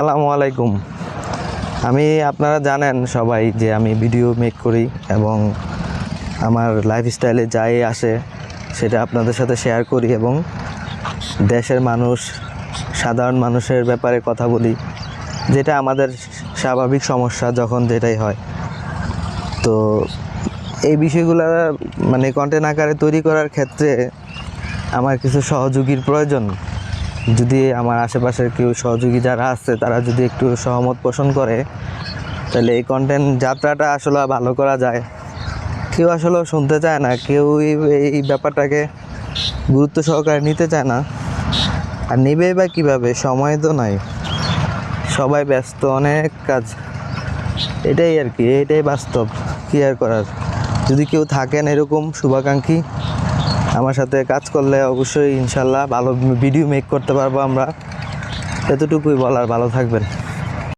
আসসালামু আলাইকুম। আপনারা জানেন সবাই যে আমি ভিডিও মেক করি এবং আমার লাইফস্টাইলে যাই আসে সেটা আপনাদের সাথে শেয়ার করি এবং দেশের মানুষ, সাধারণ মানুষের ব্যাপারে কথা বলি, যেটা আমাদের স্বাভাবিক সমস্যা যখন যেটাই হয়। তো এই বিষয়গুলো কন্টেন্ট আকারে তৈরি করার ক্ষেত্রে আমার কিছু সহযোগীর প্রয়োজন। যদি আমার আশেপাশের কেউ সহযোগী যারা আছে তারা যদি একটু সহমত পোষণ করে, তাহলে এই কন্টেন্ট যাত্রাটা আসলে ভালো করা যায়। কেউ আসলে শুনতে চায় না, কেউ এই ব্যাপারটাকে গুরুত্ব সহকারে নিতে চায় না। আর নেবেই বা কীভাবে? সময় তো নাই, সবাই ব্যস্ত, অনেক কাজ। এটাই আর কি, এটাই বাস্তব, কী আর করার। যদি কেউ থাকেন এরকম শুভাকাঙ্ক্ষী, আমার সাথে কাজ করলে অবশ্যই ইনশাল্লাহ ভালো ভিডিও মেক করতে পারবো আমরা। এতটুকুই বলার। ভালো থাকবেন।